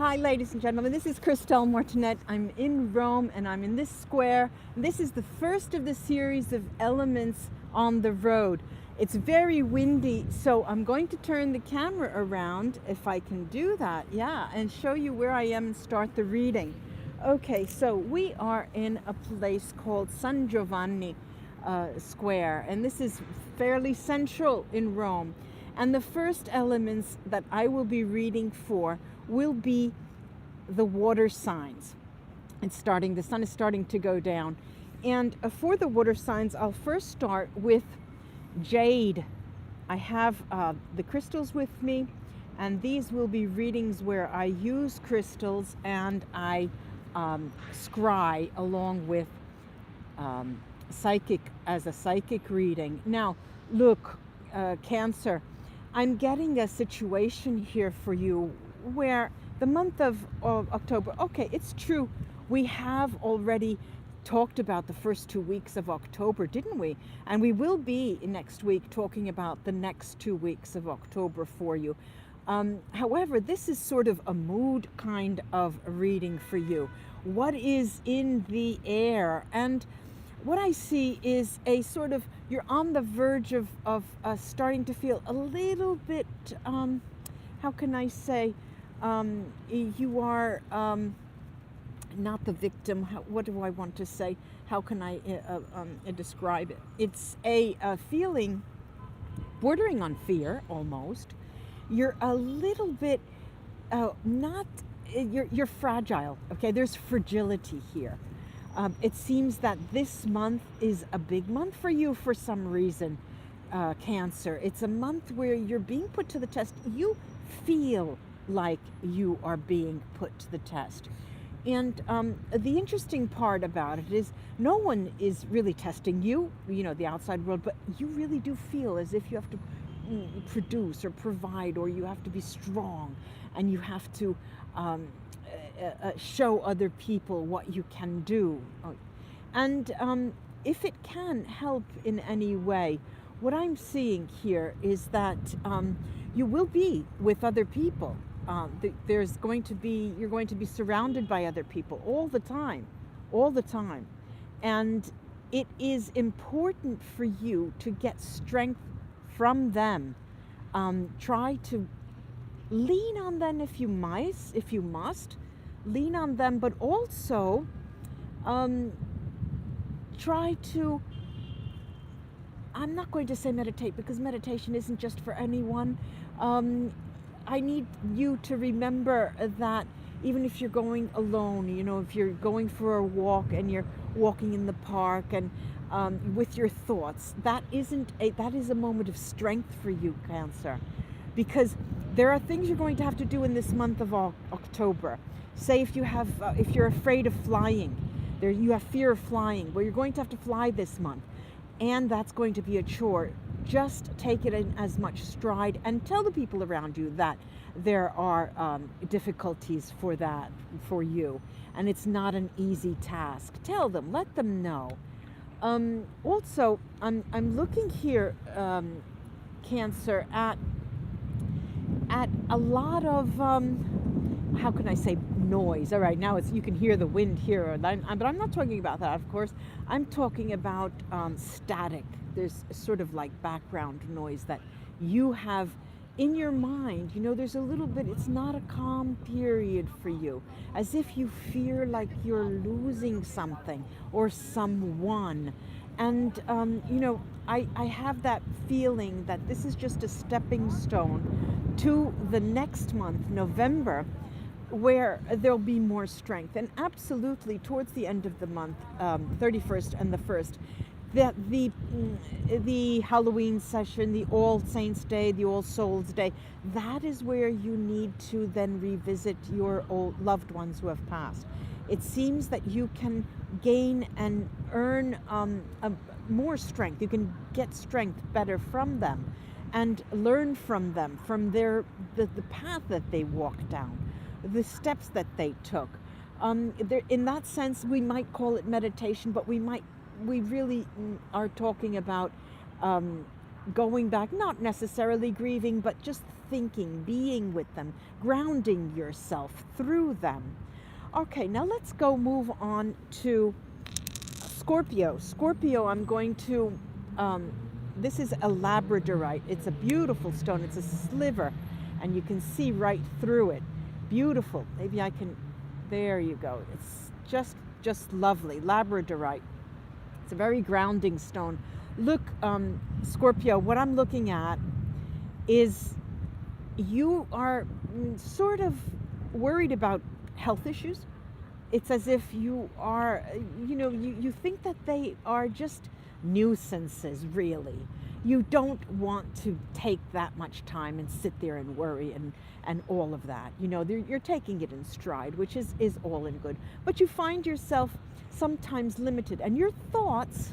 Hi, ladies and gentlemen. This is Christelle Martinet. I'm in Rome and I'm in this square. This is the first of the series of elements on the road. It's very windy, so I'm going to turn the camera around, if I can do that, and show you where I am and start the reading. Okay, so we are in a place called San Giovanni Square, and this is fairly central in Rome. And the first elements that I will be reading for will be the water signs. The sun is starting to go down. And for the water signs, I'll first start with jade. I have the crystals with me, and these will be readings where I use crystals and I scry along with as a psychic reading. Now, look, Cancer, I'm getting a situation here for you where the month of October, okay, it's true, we have already talked about the first 2 weeks of October, didn't we? And we will be next week talking about the next 2 weeks of October for you. However, this is sort of a mood kind of reading for you. What is in the air? And what I see is a sort of, you're on the verge of starting to feel a little bit, how can I say, you are not the victim. What do I want to say? How can I describe it? It's a feeling bordering on fear almost. You're a little bit you're fragile, okay? There's fragility here. It seems that this month is a big month for you for some reason, Cancer. It's a month where you're being put to the test. You feel like you are being put to the test. And the interesting part about it is no one is really testing you, the outside world, but you really do feel as if you have to produce or provide, or you have to be strong, and you have to show other people what you can do. And if it can help in any way, what I'm seeing here is that you will be with other people. You're going to be surrounded by other people all the time, and it is important for you to get strength from them. Try to lean on them if you must lean on them, but also try to, I'm not going to say meditate, because meditation isn't just for anyone. I need you to remember that even if you're going alone, if you're going for a walk and you're walking in the park and with your thoughts, that is a moment of strength for you, Cancer, because there are things you're going to have to do in this month of October. Say if you're afraid of flying, you have fear of flying, well, you're going to have to fly this month, and that's going to be a chore. Just take it in as much stride and tell the people around you that there are difficulties for you, and it's not an easy task. Tell them, let them know. Also, I'm looking here, Cancer, at a lot of how can I say, noise. All right, now you can hear the wind here, but I'm not talking about that, of course. I'm talking about static. There's sort of like background noise that you have in your mind. There's a little bit, it's not a calm period for you, as if you fear like you're losing something or someone. And I have that feeling that this is just a stepping stone to the next month, November, where there'll be more strength. And absolutely towards the end of the month, 31st and the 1st, that the Halloween session, the All Saints Day, the All Souls Day, that is where you need to then revisit your old loved ones who have passed. It seems that you can gain and earn more strength. You can get strength better from them and learn from them, from the path that they walked down, the steps that they took. In that sense, we might call it meditation, but we really are talking about going back, not necessarily grieving, but just thinking, being with them, grounding yourself through them. Okay, now let's go move on to Scorpio. Scorpio, I'm going to, this is a labradorite. It's a beautiful stone. It's a sliver, and you can see right through it. Beautiful. Maybe I can, there you go. It's just lovely. Labradorite. It's a very grounding stone. Look, Scorpio, what I'm looking at is you are sort of worried about health issues. It's as if you are, you think that they are just nuisances, really. You don't want to take that much time and sit there and worry and all of that. You're taking it in stride, which is all in good. But you find yourself sometimes limited, and your thoughts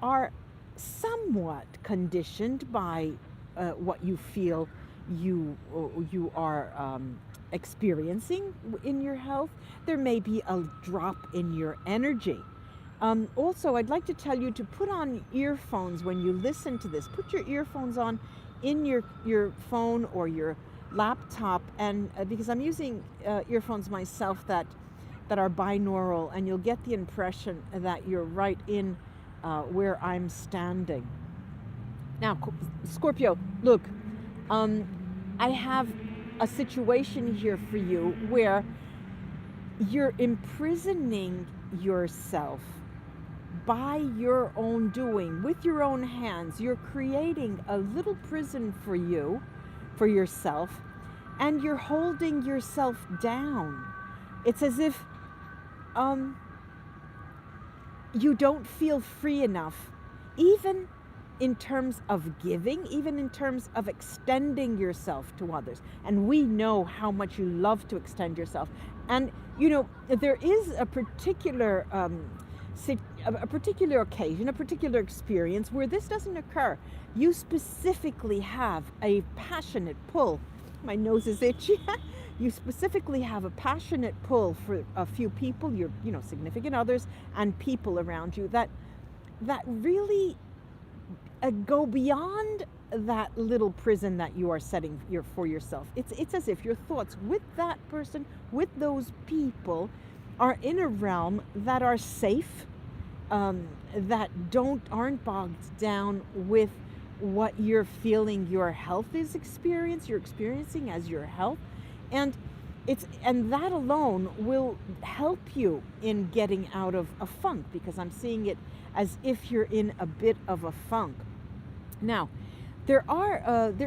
are somewhat conditioned by what you feel you are experiencing in your health. There may be a drop in your energy. Also, I'd like to tell you to put on earphones when you listen to this. Put your earphones on in your phone or your laptop, and because I'm using earphones myself that are binaural, and you'll get the impression that you're right in where I'm standing. Now, Scorpio, look, I have a situation here for you where you're imprisoning yourself by your own doing, with your own hands. You're creating a little prison for yourself, and you're holding yourself down. It's as if you don't feel free enough, even in terms of giving, even in terms of extending yourself to others. And we know how much you love to extend yourself. And there is a particular occasion, a particular experience where this doesn't occur. You specifically have a passionate pull. My nose is itchy. You specifically have a passionate pull for a few people, your significant others, and people around you that really go beyond that little prison that you are setting for yourself. It's as if your thoughts with that person, with those people, are in a realm that are safe, that aren't bogged down with what you're feeling your health you're experiencing as your health. And that alone will help you in getting out of a funk, because I'm seeing it as if you're in a bit of a funk. Now, there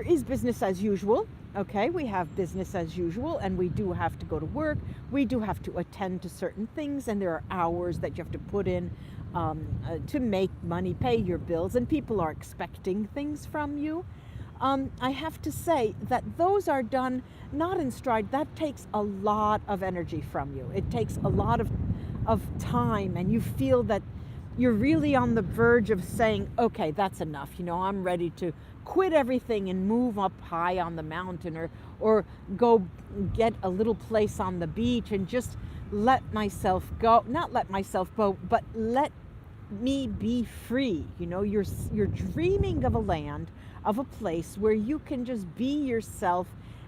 is business as usual. Okay, we have business as usual, and we do have to go to work. We do have to attend to certain things, and there are hours that you have to put in to make money, pay your bills, and people are expecting things from you. I have to say that those are done not in stride. That takes a lot of energy from you. It takes a lot of time, and you feel that you're really on the verge of saying, okay, that's enough. I'm ready to quit everything and move up high on the mountain, or go get a little place on the beach and just let myself go. Not let myself go, but let me be free. You're dreaming of a land, of a place where you can just be yourself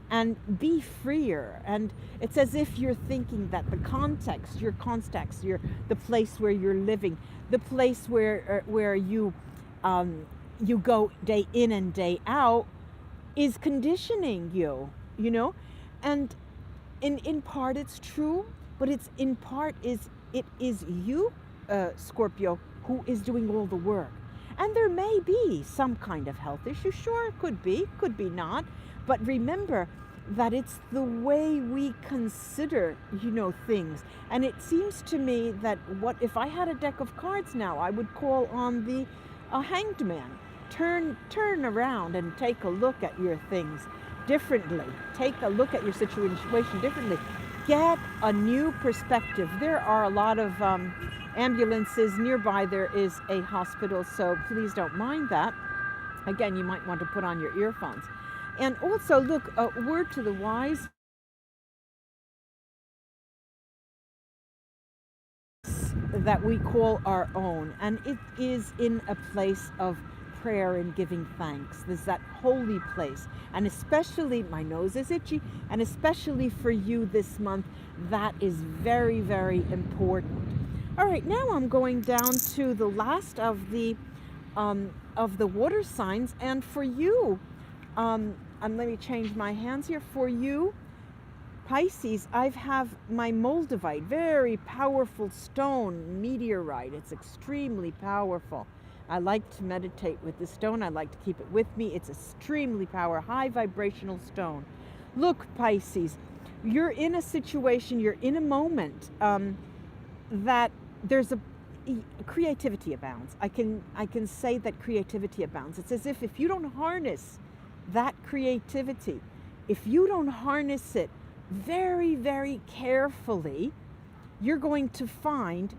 and be freer. And it's as if you're thinking that the context, the place where you're living, the place where you go day in and day out, is conditioning you, and in part it's true, but it's in part it is you, Scorpio, who is doing all the work. And there may be some kind of health issue. Sure, could be not. But remember that it's the way we consider, things. And it seems to me that what if I had a deck of cards now, I would call on the hanged man. Turn around and take a look at your things differently. Take a look at your situation differently. Get a new perspective. There are a lot of ambulances nearby. There is a hospital, so please don't mind that. Again, you might want to put on your earphones. And also, look, a word to the wise. that we call our own, and it is in a place of prayer and giving thanks. There's that holy place, and especially, my nose is itchy, and especially for you this month, that is very, very important. All right, now I'm going down to the last of the water signs, and for you, and let me change my hands here. For you, Pisces, I have my Moldavite, very powerful stone, meteorite. It's extremely powerful. I like to meditate with this stone. I like to keep it with me. It's extremely powerful, high vibrational stone. Look, Pisces, you're in a situation, you're in a moment that there's a creativity abounds. I can say that creativity abounds. It's as if you don't harness that creativity, if you don't harness it very, very carefully, you're going to find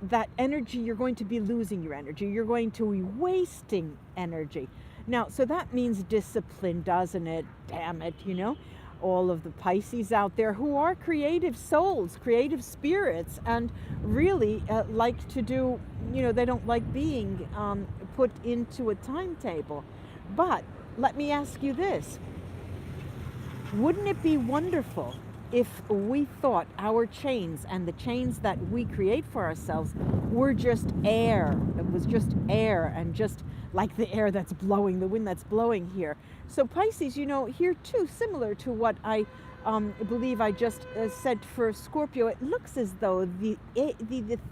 that energy, you're going to be losing your energy. You're going to be wasting energy. Now, so that means discipline, doesn't it? Damn it, you know? All of the Pisces out there who are creative souls, creative spirits, and really like to do, you know, they don't like being put into a timetable. But let me ask you this. Wouldn't it be wonderful if we thought our chains and the chains that we create for ourselves were just air? It was just air, and just like the air that's blowing, the wind that's blowing here. So Pisces, you know, here too, similar to what I believe I just said for Scorpio, it looks as though the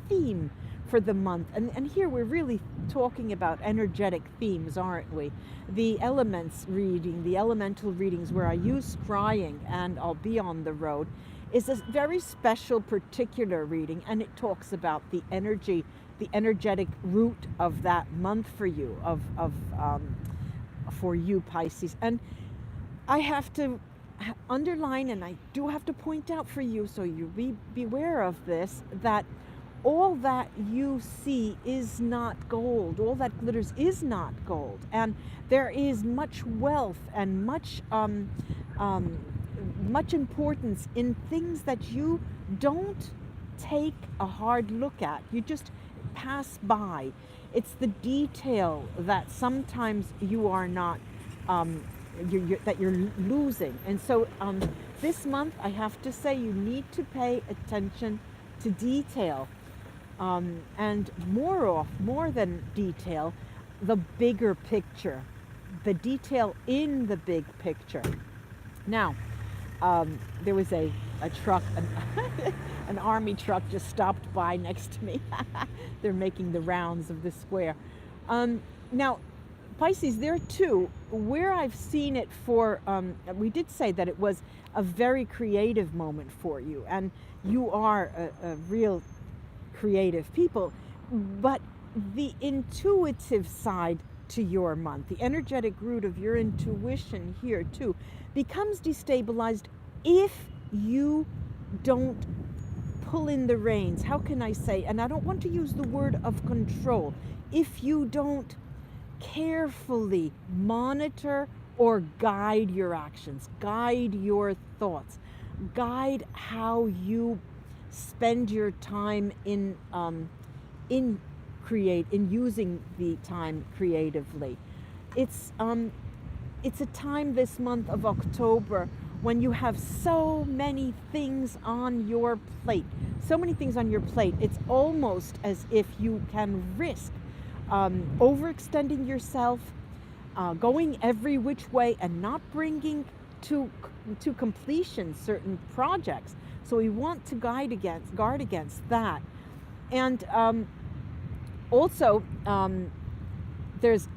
theme for the month, and here we're really talking about energetic themes, aren't we? The elements reading, the elemental readings where I use scrying, and I'll be on the road, is a very special particular reading, and it talks about the energy, the energetic root of that month for you, for you, Pisces. And I have to underline, and I do have to point out for you, so you beware of this, that all that you see is not gold. All that glitters is not gold. And there is much wealth and much importance in things that you don't take a hard look at. You just pass by. It's the detail that sometimes you are not, that you're losing. And so this month, I have to say, you need to pay attention to detail. And more than detail, the bigger picture, the detail in the big picture. Now, there was a truck, an army truck just stopped by next to me. They're making the rounds of the square. Now, Pisces, there too, where I've seen it for, we did say that it was a very creative moment for you, and you are a real creative people, but the intuitive side to your month, the energetic root of your intuition here too, becomes destabilized if you don't pull in the reins. How can I say, and I don't want to use the word of control, if you don't carefully monitor or guide your actions, guide your thoughts, guide how you spend your time in using the time creatively. It's a time, this month of October, when you have so many things on your plate. It's almost as if you can risk overextending yourself, going every which way, and not bringing to completion certain projects. So we want to guard against that. And also, there's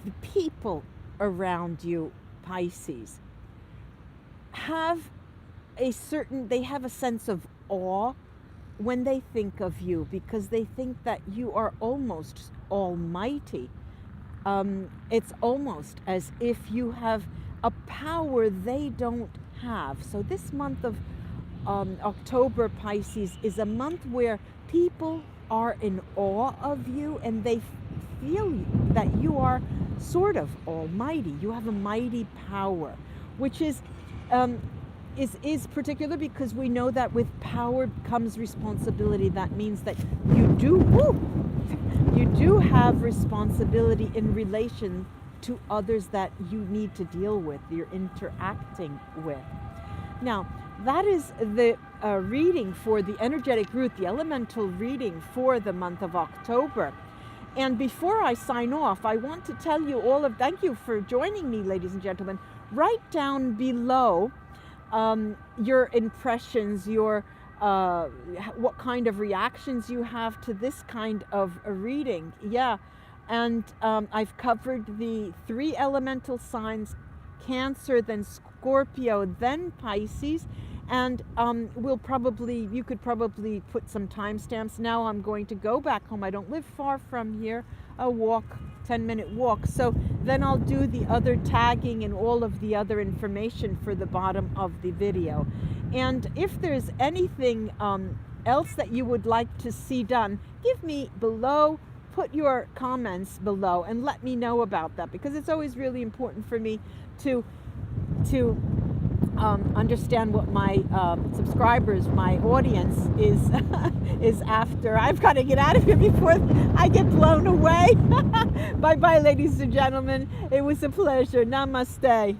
the people around you, Pisces, they have a sense of awe when they think of you, because they think that you are almost almighty. It's almost as if you have a power they don't have. So this month of October, Pisces, is a month where people are in awe of you, and they feel that you are sort of almighty. You have a mighty power, which is is particular because we know that with power comes responsibility. That means that you do have responsibility in relation to others that you need to deal with, you're interacting with. Now, that is the reading for the energetic root, the elemental reading for the month of October. And before I sign off, I want to tell you thank you for joining me, ladies and gentlemen. Write down below your impressions, what kind of reactions you have to this kind of a reading. Yeah, and I've covered the 3 elemental signs: Cancer, then Scorpio, then Pisces. And you could probably put some timestamps. Now I'm going to go back home. I don't live far from here, a 10-minute walk. So then I'll do the other tagging and all of the other information for the bottom of the video. And if there's anything else that you would like to see done, give me below, put your comments below and let me know about that, because it's always really important for me to understand what my subscribers, my audience is after. I've got to get out of here before I get blown away. Bye bye, ladies and gentlemen. It was a pleasure. Namaste.